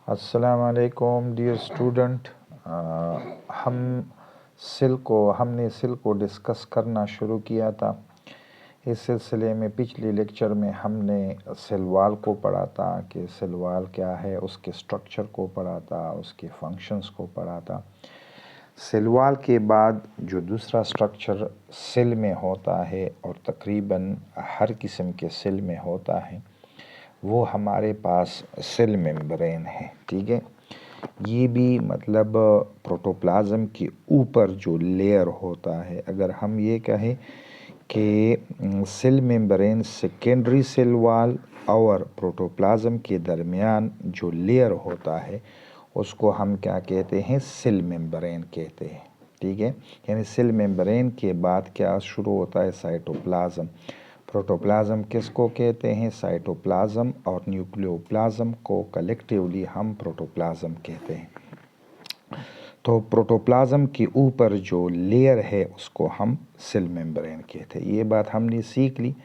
अस्सलाम वालेकुम dear student. हमने सेल को डिस्कस करना शुरू किया था। इस सिलसिले में पिछले लेक्चर में हमने सेल वॉल को पढ़ा था कि सेल वॉल क्या है, उसके स्ट्रक्चर को पढ़ा था, उसके फंक्शंस को पढ़ा था। सेल वॉल के बाद जो दूसरा स्ट्रक्चर सेल में होता है और तकरीबन हर किस्म के सेल में होता है, वो हमारे पास सेल मेम्ब्रेन है। ठीक है, ये भी मतलब प्रोटोप्लाज्म के ऊपर जो लेयर होता है। अगर हम ये कहें कि cell membrane secondary cell wall और प्रोटोप्लाज्म के दरमियान जो लेयर होता है उसको हम क्या कहते हैं, सेल मेम्ब्रेन कहते हैं। ठीक है, यानी सेल मेम्ब्रेन के बाद क्या शुरू होता है, साइटोप्लाज्म। प्रोटोप्लाज्म किसको कहते हैं, साइटोप्लाज्म, और न्यूक्लियोप्लाज्म को कलेक्टिवली हम प्रोटोप्लाज्म कहते हैं। तो प्रोटोप्लाज्म के ऊपर जो लेयर है उसको हम सेल मेम्ब्रेन कहते हैं। ये बात हमने सीख ली।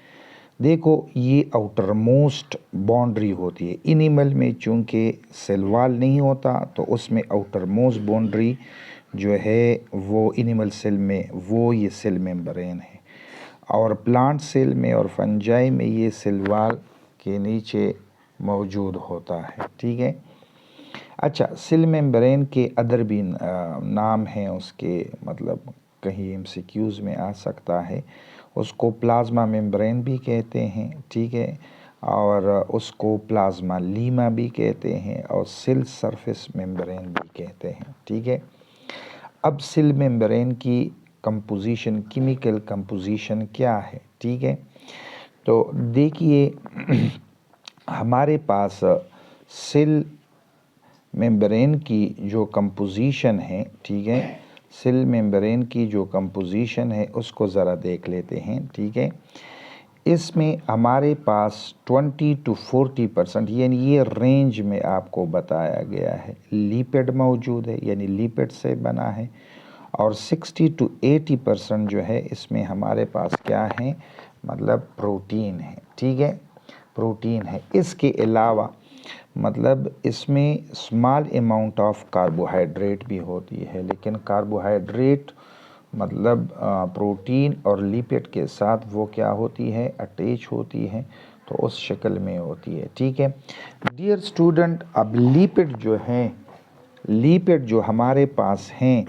देखो, ये आउटर मोस्ट बाउंड्री होती है। एनिमल में चूंकि सेल वॉल नहीं होता तो उसमें आउटर मोस्ट बाउंड्री जो है वो एनिमल सेल में वो ये सेल मेम्ब्रेन है, और प्लांट सेल में और फंजाई में ये सेल वॉल के नीचे मौजूद होता है। ठीक है, अच्छा, सेल मेम्ब्रेन के अदर भी नाम हैं उसके, मतलब कहीं एमसीक्यूज में आ सकता है। उसको प्लाज्मा मेम्ब्रेन भी कहते हैं। ठीक है, और उसको प्लाज्मा लीमा भी कहते हैं, और सेल सरफेस मेम्ब्रेन भी कहते हैं। ठीक है, अब सेल मेम्ब्रेन की कंपोजिशन, केमिकल कंपोजिशन क्या है। ठीक है, तो देखिए हमारे पास सेल मेम्ब्रेन की जो कंपोजिशन है, ठीक है, सेल मेम्ब्रेन की जो कंपोजिशन है उसको ज़रा देख लेते हैं। ठीक है, इसमें हमारे पास 20 to 40%, यानी ये रेंज में आपको बताया गया है, लिपिड मौजूद है, यानी लिपिड से बना है, और 60 to 80% जो है इसमें हमारे पास क्या है, मतलब प्रोटीन है। ठीक है, प्रोटीन है। इसके अलावा मतलब इसमें स्मॉल अमाउंट ऑफ कार्बोहाइड्रेट भी होती है, लेकिन कार्बोहाइड्रेट मतलब प्रोटीन और लिपिड के साथ वो क्या होती है, अटैच होती है, तो उस शक्ल में होती है। ठीक है डियर स्टूडेंट, अब लिपिड जो है, लिपिड जो हमारे पास हैं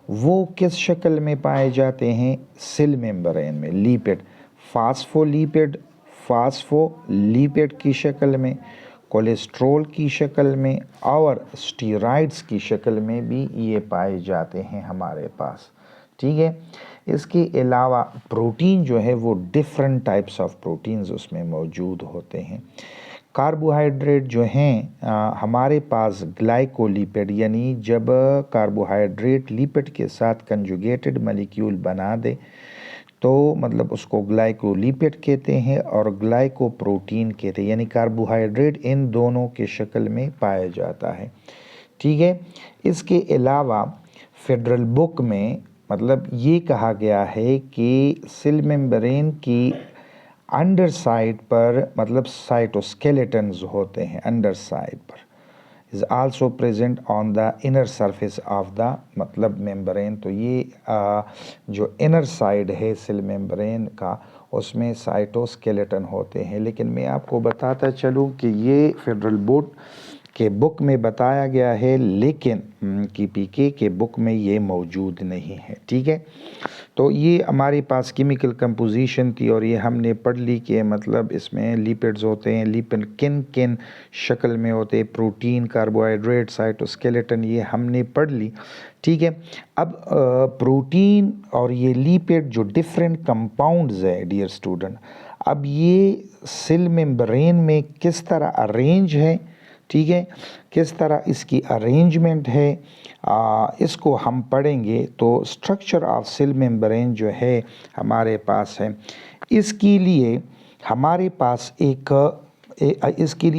वो किस शक्ल में पाए जाते हैं, सेल मेम्ब्रेन में। लिपिड फास्फोलिपिड, फास्फोलिपिड की शक्ल में, कोलेस्ट्रॉल की शक्ल में, और स्टीरॉइड्स की शक्ल में भी ये पाए जाते हैं हमारे पास। ठीक है, इसके अलावा प्रोटीन जो है वो डिफरेंट टाइप्स ऑफ प्रोटीन्स उसमें मौजूद होते हैं। कार्बोहाइड्रेट जो हैं हमारे पास ग्लाइकोलिपिड, यानी जब कार्बोहाइड्रेट लिपिड के साथ कंजुगेटेड मॉलिक्यूल बना दे तो मतलब उसको ग्लाइकोलिपिड कहते हैं, और ग्लाइकोप्रोटीन कहते हैं, यानी कार्बोहाइड्रेट इन दोनों के शक्ल में पाया जाता है। ठीक है, इसके अलावा फेडरल बुक में मतलब ये कहा गया है कि सेल मेम्ब्रेन की अंडर साइड पर मतलब साइटोस्केलेटन्स होते हैं, अंडर साइड पर is also present on the inner surface of the मतलब मेम्ब्रेन। तो ये जो इनर साइड है सेल मेम्ब्रेन का, उसमें साइटोस्केलेटन होते हैं। लेकिन मैं आपको बताता चलूँ कि ये फेडरल बोर्ड के बुक में बताया गया है, लेकिन पीके के बुक में ये मौजूद नहीं है। ठीक है, तो ये हमारे पास केमिकल कंपोजिशन थी, और ये हमने पढ़ ली कि मतलब इसमें लिपिड्स होते हैं, लिपिड किन किन शक्ल में होते हैं, प्रोटीन, कार्बोहाइड्रेट, साइटोस्केलेटन, ये हमने पढ़ ली। ठीक है, अब प्रोटीन और ये लिपिड जो डिफरेंट कंपाउंड्स है डियर स्टूडेंट, अब ये सेल मेम्ब्रेन में किस तरह अरेंज है, ठीक है, किस तरह इसकी अरेंजमेंट है, इसको हम पढ़ेंगे। तो स्ट्रक्चर ऑफ सेल मेम्ब्रेन जो है हमारे पास है, इसके लिए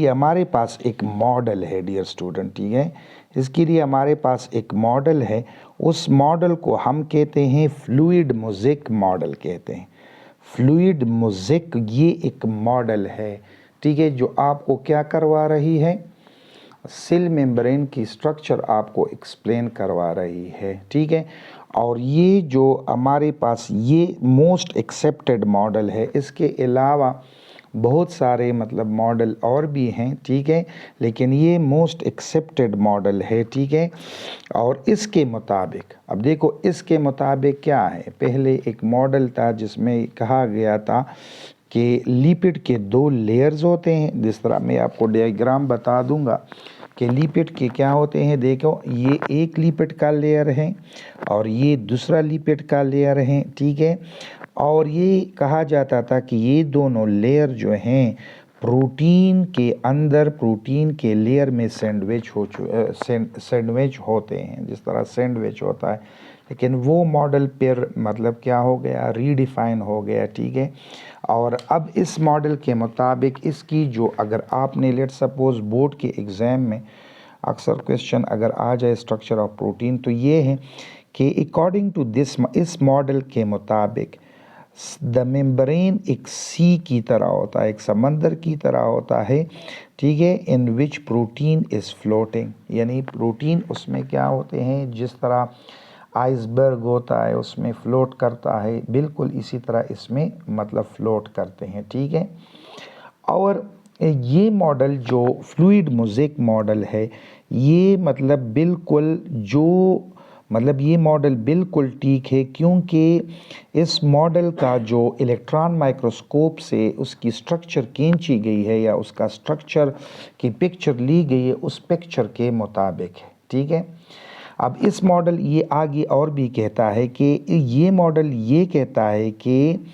हमारे पास एक मॉडल है डियर स्टूडेंट। ठीक है, इसके लिए हमारे पास एक मॉडल है। उस मॉडल को हम कहते हैं फ्लूइड मोज़ेक मॉडल कहते हैं। फ्लूइड मोज़ेक ये एक मॉडल है, ठीक है, जो आपको क्या करवा रही है, सेल मेम्ब्रेन की स्ट्रक्चर आपको एक्सप्लेन करवा रही है, ठीक है। और ये जो हमारे पास ये मोस्ट एक्सेप्टेड मॉडल है, इसके अलावा बहुत सारे मतलब मॉडल और भी हैं, ठीक है, लेकिन ये मोस्ट एक्सेप्टेड मॉडल है, ठीक है। और इसके मुताबिक अब देखो, इसके मुताबिक क्या है, पहले एक मॉडल था जिसमें कहा गया था कि लिपिड के 2 लेयर्स होते हैं। जिस तरह मैं आपको डायग्राम बता दूंगा कि लिपिड के क्या होते हैं। देखो, ये एक लिपिड का लेयर है और ये दूसरा लिपिड का लेयर है, ठीक है। और ये कहा जाता था कि ये दोनों लेयर जो हैं प्रोटीन के अंदर, प्रोटीन के लेयर में सैंडविच होते हैं, जिस तरह सैंडविच होता है। लेकिन वो मॉडल फिर मतलब क्या हो गया, रीडिफाइन हो गया, ठीक है। और अब इस मॉडल के मुताबिक इसकी जो, अगर आपने लेट सपोज बोर्ड के एग्ज़ाम में अक्सर क्वेश्चन अगर आ जाए स्ट्रक्चर ऑफ प्रोटीन, तो ये है कि अकॉर्डिंग टू दिस, इस मॉडल के मुताबिक द मेम्ब्रेन एक सी की तरह होता है, एक समंदर की तरह होता है, ठीक है, इन विच प्रोटीन इज़ फ्लोटिंग। यानी प्रोटीन उसमें क्या होते हैं, जिस तरह आइसबर्ग होता है उसमें फ्लोट करता है, बिल्कुल इसी तरह इसमें मतलब फ्लोट करते हैं, ठीक है। और ये मॉडल जो फ्लूइड मोज़ेक मॉडल है, ये मतलब बिल्कुल जो मतलब ये मॉडल बिल्कुल ठीक है, क्योंकि इस मॉडल का जो इलेक्ट्रॉन माइक्रोस्कोप से उसकी स्ट्रक्चर खींची गई है या उसका स्ट्रक्चर की पिक्चर ली गई है, उस पिक्चर के मुताबिक है, ठीक है। अब इस मॉडल ये आगे और भी कहता है कि ये मॉडल ये कहता है कि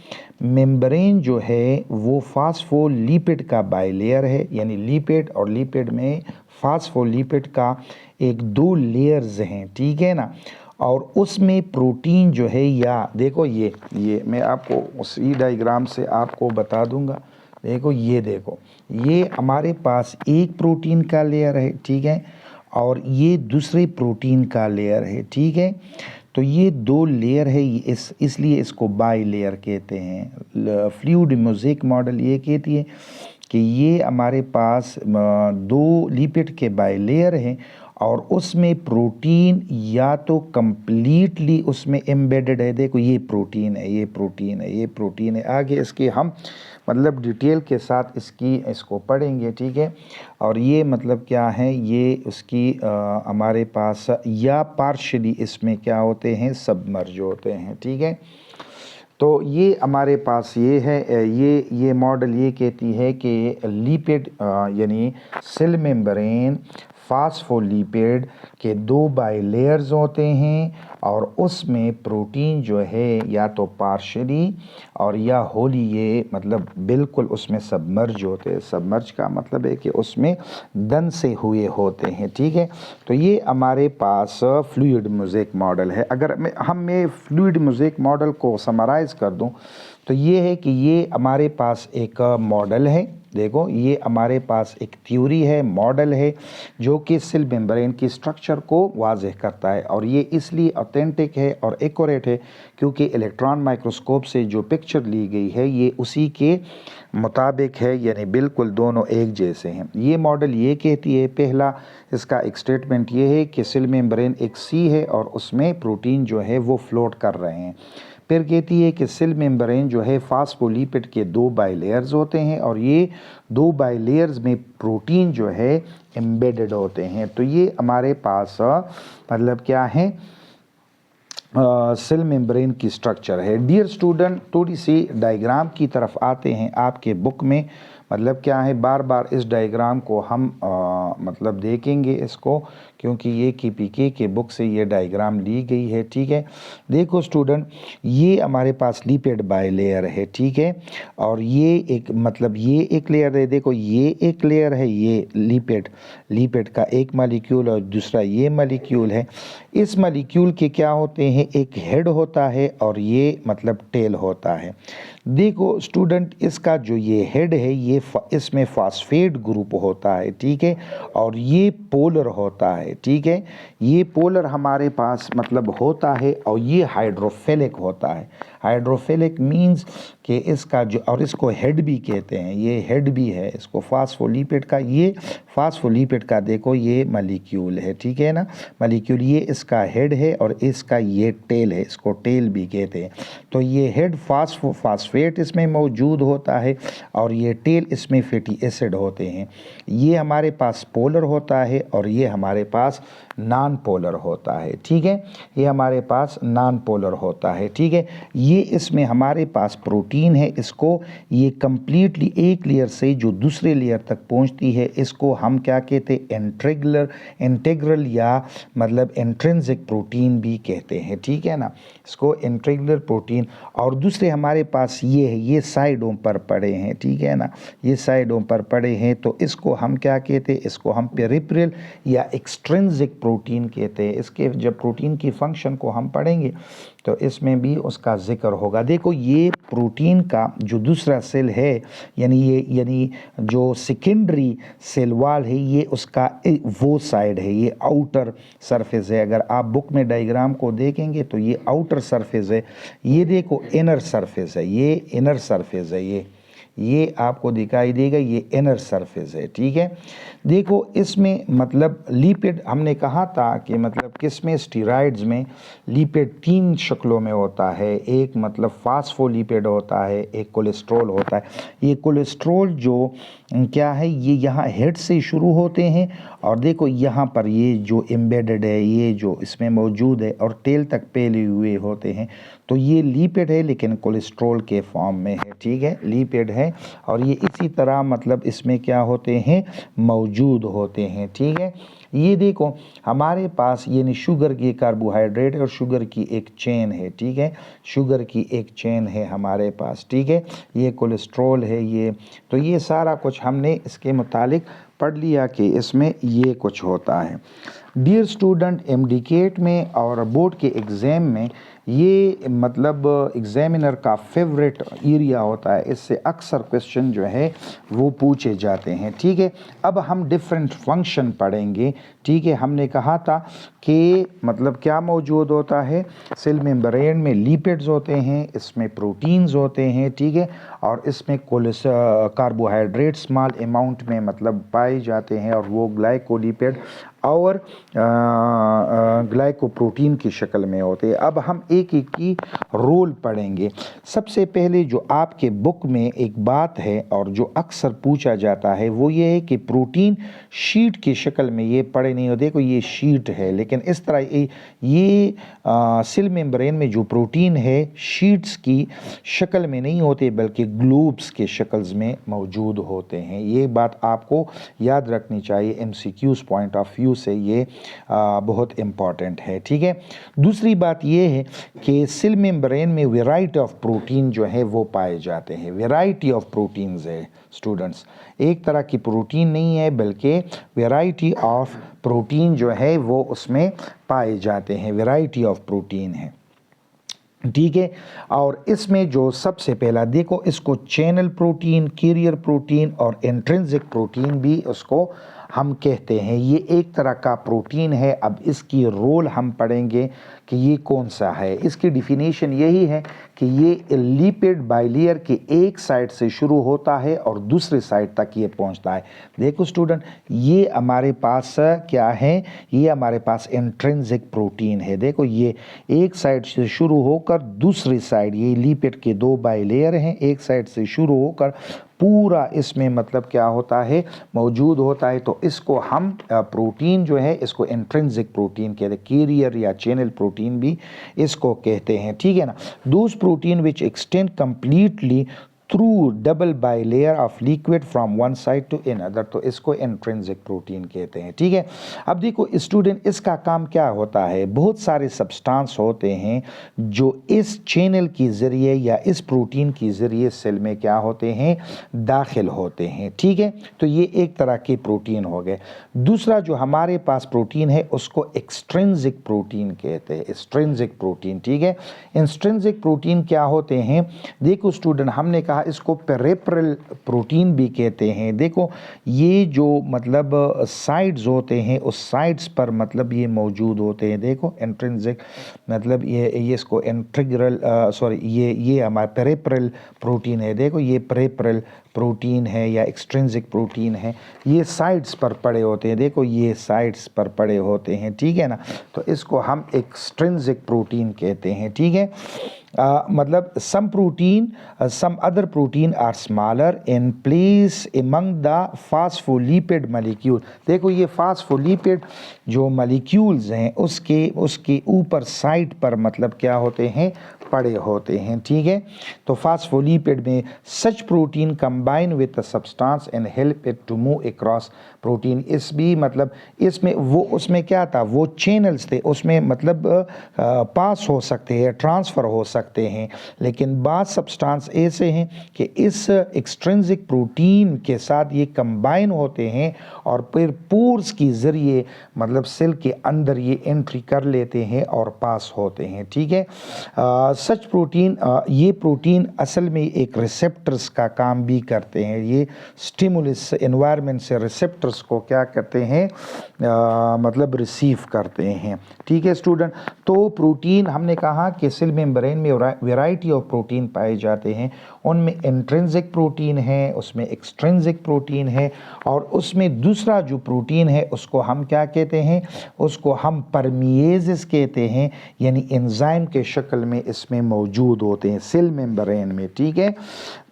मेम्ब्रेन जो है वो फास्फोलिपिड का बाइलेयर है, यानी लिपिड और लिपिड में फास्फोलिपिड का एक 2 लेयर्स हैं, ठीक है ना। और उसमें प्रोटीन जो है, या देखो ये मैं आपको उसी डायग्राम से आपको बता दूंगा। देखो, ये देखो, ये हमारे पास एक प्रोटीन का लेयर है, ठीक है, और ये दूसरे प्रोटीन का लेयर है, ठीक है। तो ये 2 लेयर है, इसलिए इसको बाई लेयर कहते हैं। फ्लूइड मोज़ेक मॉडल ये कहती है कि ये हमारे पास 2 लिपिड के बाई लेयर हैं और उसमें प्रोटीन या तो कंप्लीटली उसमें एम्बेडेड है। देखो, ये प्रोटीन है, ये प्रोटीन है, ये प्रोटीन है। आगे इसके हम मतलब डिटेल के साथ इसको पढ़ेंगे, ठीक है। और ये मतलब क्या है, ये उसकी हमारे पास या पार्शली इसमें क्या होते हैं, सबमर्ज होते हैं, ठीक है। तो ये हमारे पास ये है, ये मॉडल ये कहती है कि लिपिड यानी सेल मेम्ब्रेन फास्फोलिपिड के 2 बाइलेयर्स होते हैं और उसमें प्रोटीन जो है या तो पार्शली और या होली, ये मतलब बिल्कुल उसमें सबमर्ज होते हैं। सबमर्ज का मतलब है कि उसमें दन से हुए होते हैं, ठीक है। तो ये हमारे पास फ्लूइड मोज़ेक मॉडल है। अगर मैं फ्लूइड मोज़ेक मॉडल को समराइज कर दूं तो ये है कि ये हमारे पास एक मॉडल है। देखो, ये हमारे पास एक थ्योरी है, मॉडल है, जो कि सेल मेम्ब्रेन की स्ट्रक्चर को वाज़ेह करता है। और ये इसलिए ऑथेंटिक है और एक्यूरेट है क्योंकि इलेक्ट्रॉन माइक्रोस्कोप से जो पिक्चर ली गई है ये उसी के मुताबिक है, यानी बिल्कुल दोनों एक जैसे हैं। ये मॉडल ये कहती है, पहला इसका एक स्टेटमेंट ये है कि सेल मेम्ब्रेन एक सी है और उसमें प्रोटीन जो है वो फ्लोट कर रहे हैं। फिर कहती है कि सेल मेम्ब्रेन जो है फास्फोलिपिड के 2 बाइलेयर्स होते हैं और ये 2 बाइलेयर्स में प्रोटीन जो है एम्बेडेड होते हैं। तो ये हमारे पास मतलब क्या है, सेल मेम्ब्रेन की स्ट्रक्चर है। डियर स्टूडेंट, थोड़ी सी डायग्राम की तरफ आते हैं। आपके बुक में मतलब क्या है, बार बार इस डायग्राम को हम मतलब देखेंगे इसको, क्योंकि ये KPK के बुक से ये डायग्राम ली गई है, ठीक है। देखो स्टूडेंट, ये हमारे पास लिपिड बाइलेयर है, ठीक है, और ये एक मतलब ये एक लेयर है। देखो, ये एक लेयर है, ये लिपिड का एक मॉलिक्यूल और दूसरा ये मॉलिक्यूल है। इस मॉलिक्यूल के क्या होते हैं, एक हेड होता है और ये मतलब टेल होता है। देखो स्टूडेंट, इसका जो ये हेड है ये इसमें फास्फेट ग्रुप होता है, ठीक है, और ये पोलर होता है, ठीक है। ये पोलर हमारे पास मतलब होता है और ये हाइड्रोफिलिक होता है। हाइड्रोफिलिक मींस कि इसका जो, और इसको हेड भी कहते हैं, ये हेड भी है इसको फास्फोलिपिड का। ये फास्फोलिपिड का देखो ये मॉलिक्यूल है, ठीक है ना, मॉलिक्यूल, ये इसका हेड है और इसका ये टेल है, इसको टेल भी कहते हैं। तो ये हेड फास्फेट इसमें मौजूद होता है और ये टेल इसमें फैटी एसिड होते हैं। ये हमारे पास पोलर होता है और ये हमारे पास नॉन पोलर होता है, ठीक है। ये हमारे पास नॉन पोलर होता है, ठीक है। ये इसमें हमारे पास प्रोटीन है, इसको ये कंप्लीटली एक लेयर से जो दूसरे लेयर तक पहुंचती है, इसको हम क्या कहते हैं, इंटीग्रल या मतलब इंट्रिंसिक प्रोटीन भी कहते हैं, ठीक है ना, इसको इंटीग्रल प्रोटीन। और दूसरे हमारे पास ये है, ये साइडों पर पड़े हैं, ठीक है ना, ये साइडों पर पड़े हैं, तो इसको हम क्या कहते हैं, इसको हम पेरिफेरल या एक्सट्रिंसिक प्रोटीन कहते हैं। इसके जब प्रोटीन की फंक्शन को हम पढ़ेंगे तो इसमें भी उसका जिक्र होगा। देखो ये प्रोटीन का जो दूसरा सेल है, यानी जो सेकेंडरी सेल वॉल है, ये उसका वो साइड है, ये आउटर सरफेस है। अगर आप बुक में डायग्राम को देखेंगे तो ये आउटर सरफेस है, ये देखो इनर सरफेस है, ये इनर सरफेस है, ये आपको दिखाई देगा, ये इनर सरफेस है, ठीक है। देखो इसमें मतलब लिपिड हमने कहा था कि मतलब किसमें, स्टीरॉइड्स में लिपिड तीन शक्लों में होता है। एक मतलब फास्फोलिपिड होता है, एक कोलेस्ट्रॉल होता है। ये कोलेस्ट्रॉल जो क्या है, ये यहाँ हेड से शुरू होते हैं और देखो यहाँ पर ये जो एम्बेडेड है, ये जो इसमें मौजूद है और टेल तक फैले हुए होते हैं। तो ये लिपिड है लेकिन कोलेस्ट्रॉल के फॉर्म में है, ठीक है, लिपिड है। और ये इसी तरह मतलब इसमें क्या होते हैं, मौजूद होते हैं, ठीक है। ये देखो हमारे पास ये शुगर की कार्बोहाइड्रेट और शुगर की एक चेन है, ठीक है, शुगर की एक चेन है हमारे पास, ठीक है। ये कोलेस्ट्रॉल है, ये तो ये सारा कुछ हमने इसके मुतालिक पढ़ लिया कि इसमें ये कुछ होता है। डियर स्टूडेंट, एमडीकेट में और बोर्ड के एग्ज़ाम में ये मतलब एग्जामिनर का फेवरेट एरिया होता है, इससे अक्सर क्वेश्चन जो है वो पूछे जाते हैं, ठीक है। अब हम डिफरेंट फंक्शन पढ़ेंगे, ठीक है। हमने कहा था कि मतलब क्या मौजूद होता है, सेल मेम्ब्रेन में लिपिड्स होते हैं, इसमें प्रोटीन्स होते हैं, ठीक है, और इसमें कार्बोहाइड्रेट स्मॉल अमाउंट में मतलब पाए जाते हैं और वो ग्लाइकोलिपिड और ग्लाइकोप्रोटीन की शक्ल में होते हैं। अब हम एक एक की रोल पढ़ेंगे। सबसे पहले जो आपके बुक में एक बात है और जो अक्सर पूछा जाता है वो ये है कि प्रोटीन शीट की शक्ल में, ये पढ़े नहीं हो, देखो ये शीट है, लेकिन इस तरह ये सेल मेम्ब्रेन में जो प्रोटीन है शीट्स की शक्ल में नहीं होते बल्कि ग्लोब्स के शक्ल्स में मौजूद होते हैं। ये बात आपको याद रखनी चाहिए, MCQs पॉइंट ऑफ व्यू से ये बहुत इम्पॉर्टेंट है, ठीक है। दूसरी बात ये है कि सेल मेम्ब्रेन में वैरायटी ऑफ प्रोटीन जो है वो पाए जाते हैं। वैरायटी ऑफ प्रोटीन्स है स्टूडेंट्स, एक तरह की प्रोटीन नहीं है बल्कि वैरायटी ऑफ प्रोटीन जो है वो उसमें पाए जाते हैं, वैरायटी ऑफ प्रोटीन है, ठीक है। और इसमें जो सबसे पहला देखो, इसको चैनल प्रोटीन, कैरियर प्रोटीन और इंट्रिंसिक प्रोटीन भी उसको हम कहते हैं। ये एक तरह का प्रोटीन है। अब इसकी रोल हम पढ़ेंगे कि ये कौन सा है। इसकी डिफिनीशन यही है कि ये लिपिड बाइलेयर के एक साइड से शुरू होता है और दूसरे साइड तक ये पहुंचता है। देखो स्टूडेंट, ये हमारे पास क्या है, ये हमारे पास इंट्रिंसिक प्रोटीन है। देखो ये एक साइड से शुरू होकर दूसरी साइड, ये लिपिड के दो बाइलेयर हैं, एक साइड से शुरू होकर पूरा इसमें मतलब क्या होता है, मौजूद होता है। तो इसको हम प्रोटीन जो है इसको इंट्रिंसिक प्रोटीन कहते हैं, कैरियर या चैनल प्रोटीन भी इसको कहते हैं, ठीक है ना। Those protein which extend completely through double bilayer of liquid from one side to another, तो इसको इंट्रिंसिक प्रोटीन कहते हैं। ठीक है, अब देखो स्टूडेंट, इसका काम क्या होता है, बहुत सारे सब्सटेंस होते हैं जो इस चैनल के ज़रिए या इस प्रोटीन के ज़रिए सेल में क्या होते हैं, दाखिल होते हैं। ठीक है, तो ये एक तरह के प्रोटीन हो गए। दूसरा जो हमारे पास प्रोटीन है उसको एक्सट्रिंसिक प्रोटीन कहते हैं, एक्सट्रिंसिक प्रोटीन। ठीक है, एक्सट्रिंसिक प्रोटीन क्या होते हैं, देखो स्टूडेंट, हमने कहा इसको पेरिफेरल प्रोटीन भी कहते हैं। देखो ये जो मतलब साइड्स होते हैं, उस साइड्स पर मतलब ये मौजूद होते हैं। देखो इंट्रिंसिक मतलब ये इसको इंटीग्रल सॉरी ये हमारा पेरिफेरल प्रोटीन है। देखो ये पेरिफेरल प्रोटीन है या एक्सट्रिंसिक प्रोटीन है, ये साइड्स पर पड़े होते हैं। देखो ये साइड्स पर पड़े होते हैं। ठीक है ना, तो इसको हम एक्सट्रिंसिक प्रोटीन कहते हैं। ठीक है, मतलब some other protein are smaller in place among the phospholipid molecule। देखो ये फास्फोलिपिड जो मॉलिक्यूल्स हैं उसके ऊपर साइड पर मतलब क्या होते हैं, पड़े होते हैं। ठीक है, तो फास्फोलिपिड में such protein combine with the substance and help it to move across protein. इस भी मतलब इसमें वो उसमें क्या था, वो चैनल्स थे, उसमें मतलब पास हो सकते हैं, ट्रांसफ़र हो सकते हैं। लेकिन बाद सब्सटेंस ऐसे हैं कि इस एक्सट्रिंसिक प्रोटीन के साथ ये कंबाइन होते हैं और फिर पोर्स के ज़रिए मतलब सेल के अंदर ये एंट्री कर लेते हैं और पास होते हैं। ठीक है, सच प्रोटीन ये प्रोटीन असल में एक रिसेप्टर्स का काम भी करते हैं। ये स्टिमुलस एनवायरनमेंट से रिसेप्टर्स को क्या करते हैं, मतलब रिसीव करते हैं। ठीक है स्टूडेंट, तो प्रोटीन हमने कहा कि सेल मेम्ब्रेन में वैरायटी ऑफ प्रोटीन पाए जाते हैं। उनमें इंट्रिंसिक प्रोटीन है, उसमें एक्सट्रिंसिक प्रोटीन है, और उसमें दूसरा जो प्रोटीन है उसको हम क्या कहते हैं, उसको हम परमिएजेस कहते हैं, यानी एंजाइम के शक्ल में इसमें मौजूद होते हैं सेल मेम्ब्रेन में। ठीक है,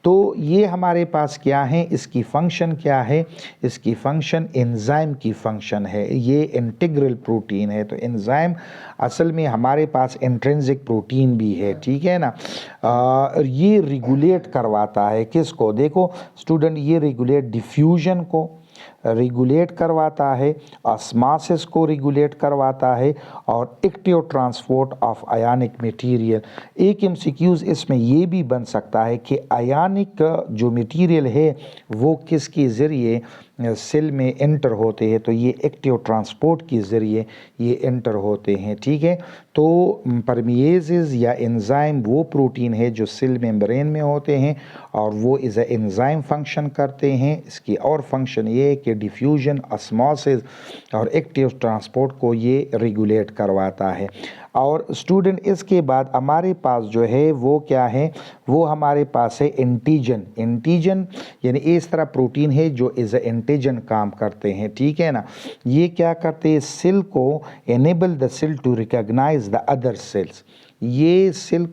तो ये हमारे पास क्या है, इसकी फंक्शन क्या है, इसकी फंक्शन एंजाइम की फंक्शन है। ये इंटीग्रल प्रोटीन है, तो एंजाइम असल में हमारे पास इंट्रिंसिक प्रोटीन भी है। ठीक है ना, ये रेगुलेट करवाता है किसको, देखो स्टूडेंट, ये रेगुलेट डिफ्यूजन को रेगुलेट करवाता है, ऑस्मोसिस को रेगुलेट करवाता है, और active transport of ionic material. एक एमसीक्यूज इसमें ये भी बन सकता है कि आयनिक जो मटेरियल है वो किसके ज़रिए सेल में एंटर होते हैं, तो ये एक्टिव ट्रांसपोर्ट के ज़रिए ये एंटर होते हैं। ठीक है, तो परमिएजेस या एंजाइम वो प्रोटीन है जो सेल मेम्ब्रेन में होते हैं और वो इज़ ए एंजाइम फंक्शन करते हैं। इसकी और फंक्शन ये है कि डिफ्यूजन, ऑस्मोसिस और एक्टिव ट्रांसपोर्ट को ये रेगुलेट करवाता है। और स्टूडेंट इसके बाद हमारे पास जो है वो क्या है, वो हमारे पास है एंटीजन। एंटीजन यानी इस तरह प्रोटीन है जो एज ए एंटीजन काम करते हैं। ठीक है ना, ये क्या करते हैं, सेल को enable the cell to recognise the other cells. ये सेल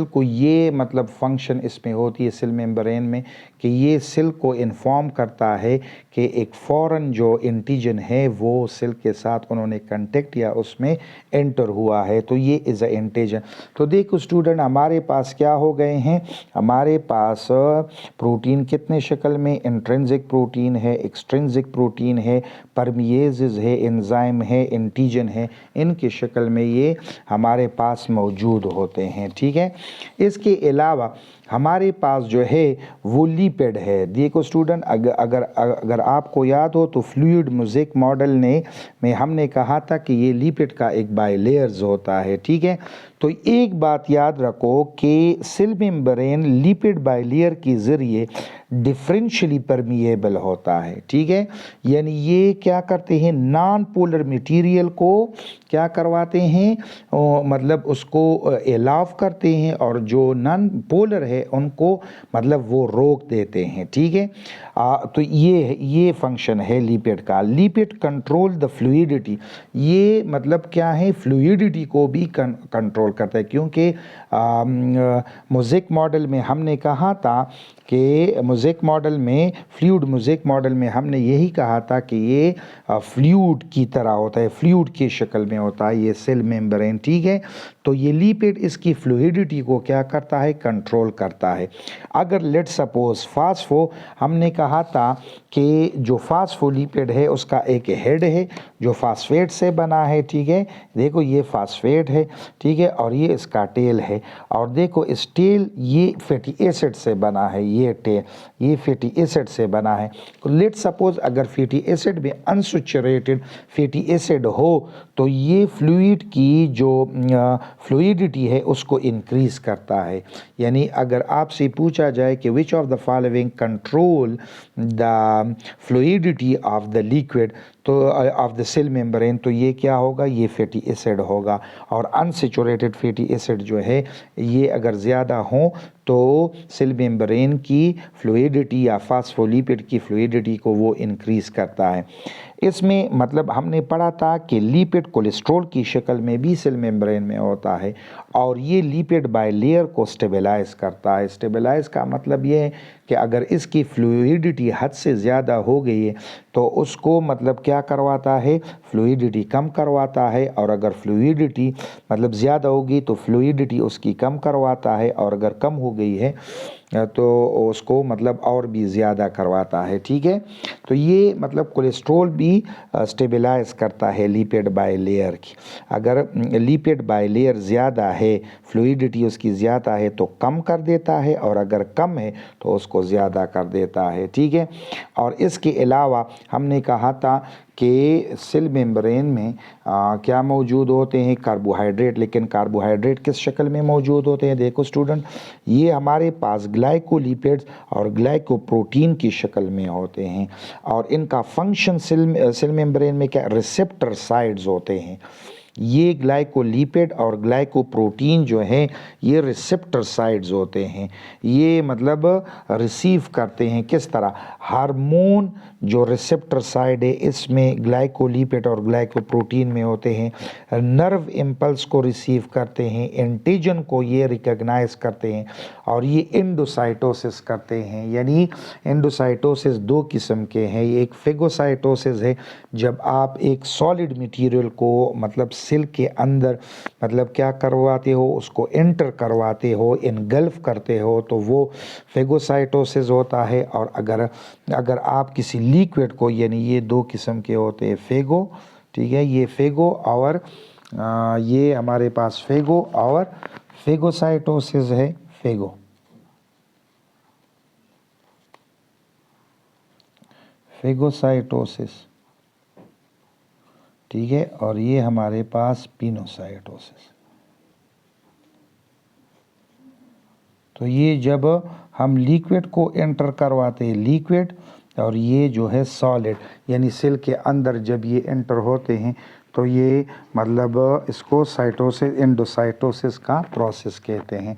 को ये मतलब फंक्शन इसमें होती है सेल मेम्ब्रेन में कि ये सेल को इन्फॉर्म करता है कि एक फॉरेन जो एंटीजन है वो सेल के साथ उन्होंने कांटेक्ट या उसमें एंटर हुआ है, तो ये इज़ अ एंटीजन। तो देखो स्टूडेंट, हमारे पास क्या हो गए हैं, हमारे पास प्रोटीन कितने शक्ल में, इंट्रिंसिक प्रोटीन है, एक्सट्रिंसिक प्रोटीन है, परमिएजेस है, एंजाइम है, एंटीजन है, इनकी शक्ल में ये हमारे पास मौजूद होते हैं। ठीक है, इसके अलावा हमारे पास जो है वो लिपिड है। देखो स्टूडेंट, अगर आपको याद हो तो फ्लूइड मोज़ेक मॉडल में हमने कहा था कि ये लिपिड का एक बाइलेयर्स होता है। ठीक है, तो एक बात याद रखो कि सेल मेम्ब्रेन लिपिड बाइलेयर के ज़रिए डिफरेंशियली परमिएबल होता है। ठीक है, यानी ये क्या करते हैं, नॉन पोलर मटेरियल को क्या करवाते हैं, मतलब उसको एलाव करते हैं, और जो नॉन पोलर है उनको मतलब वो रोक देते हैं। ठीक है, तो ये फंक्शन है लिपिड का। लिपिड कंट्रोल द फ्लूइडिटी, ये मतलब क्या है, फ्लूइडिटी को भी कंट्रोल करता है, क्योंकि मोज़ेक मॉडल में हमने कहा था कि मोज़ेक मॉडल में, फ्लूइड मोज़ेक मॉडल में हमने यही कहा था कि ये फ्लूइड की तरह होता है, फ्लूइड की शक्ल में होता है ये सेल मेम्ब्रेन, ठीक है। तो ये लिपिड इसकी फ्लूइडिटी को क्या करता है, कंट्रोल करता है। अगर लेट सपोज फास्फो, हमने कहा था कि जो फास्फोलिपिड है उसका एक हेड है जो फास्फेट से बना है, ठीक है। देखो ये फास्फेट है, ठीक है, और ये इसका टेल है, और देखो इस टेल ये फैटी एसिड से बना है, ये टेल ये फैटी एसिड से बना है। तो लेट सपोज अगर फैटी एसिड में अनसैचुरेटेड फैटी एसिड हो तो ये फ्लूइड की जो फ्लूइडिटी है उसको इंक्रीज करता है। यानी अगर आपसे पूछा जाए कि which of the following control the fluidity of the liquid, तो ऑफ द सेल मेम्ब्रेन, तो ये क्या होगा, ये फैटी एसिड होगा। और अनसैचुरेटेड फैटी एसिड जो है ये अगर ज़्यादा हो तो सेल मेम्ब्रेन की फ्लूइडिटी या फास्फोलिपिड की फ्लूइडिटी को वो इंक्रीज़ करता है। इसमें मतलब हमने पढ़ा था कि लिपिड कोलेस्ट्रॉल की शक्ल में भी सेल मेम्ब्रेन में होता है, और ये लिपिड बाय लेयर को स्टेबलाइज करता है। स्टेबलाइज का मतलब ये है कि अगर इसकी फ्लूइडिटी हद से ज़्यादा हो गई है तो उसको मतलब क्या करवाता है, फ्लूइडिटी कम करवाता है, और अगर फ्लूइडिटी मतलब ज़्यादा होगी तो फ्लूइडिटी उसकी कम करवाता है, और अगर कम हो गई है तो उसको मतलब और भी ज़्यादा करवाता है, ठीक है। तो ये मतलब कोलेस्ट्रॉल भी स्टेबलाइज करता है लिपिड बाय लेयर की। अगर लिपिड बाय लेयर ज़्यादा है, फ्लूइडिटी उसकी ज़्यादा है तो कम कर देता है, और अगर कम है तो उसको ज़्यादा कर देता है, ठीक है। और इसके अलावा हमने कहा था कि सेल मेम्ब्रेन में क्या मौजूद होते हैं, कार्बोहाइड्रेट। लेकिन कार्बोहाइड्रेट किस शक्ल में मौजूद होते हैं, देखो स्टूडेंट, ये हमारे पास ग्लाइकोलिपिड्स और ग्लाइकोप्रोटीन की शक्ल में होते हैं, और इनका फंक्शन सेल मेम्ब्रेन में क्या, रिसेप्टर साइड्स होते हैं। ये ग्लाइकोलिपिड और ग्लाइकोप्रोटीन जो हैं ये रिसेप्टर साइड्स होते हैं। ये मतलब रिसीव करते हैं किस तरह, हार्मोन जो रिसेप्टर साइड है इसमें ग्लाइकोलिपिड और ग्लाइकोप्रोटीन में होते हैं, नर्व इम्पल्स को रिसीव करते हैं, एंटीजन को ये रिकग्नाइज करते हैं, और ये एंडोसाइटोसिस करते हैं। यानी एंडोसाइटोसिस दो किस्म के हैं, एक फेगोसाइटोसिस है, जब आप एक सॉलिड मटेरियल को मतलब सेल के अंदर मतलब क्या करवाते हो, उसको एंटर करवाते हो, इनगल्फ करते हो, तो वो फेगोसाइटोसिस होता है। और अगर आप किसी लिक्विड को, यानी ये दो किस्म के होते हैं फेगो, ठीक है, ये फेगो और ये हमारे पास फेगो और फेगोसाइटोसिस है, फेगोसाइटोसिस, ठीक है, और ये हमारे पास पिनोसाइटोसिस। तो ये जब हम लिक्विड को एंटर करवाते हैं, लिक्विड, और ये जो है सॉलिड, यानी सेल के अंदर जब ये एंटर होते हैं तो ये मतलब इसको साइटोसिस एंडोसाइटोसिस का प्रोसेस कहते हैं।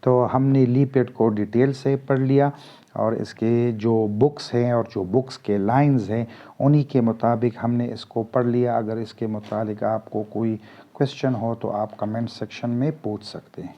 तो हमने लिपिड को डिटेल से पढ़ लिया, और इसके जो बुक्स हैं और जो बुक्स के लाइंस हैं उन्हीं के मुताबिक हमने इसको पढ़ लिया। अगर इसके मुताबिक आपको कोई क्वेश्चन हो तो आप कमेंट सेक्शन में पूछ सकते हैं।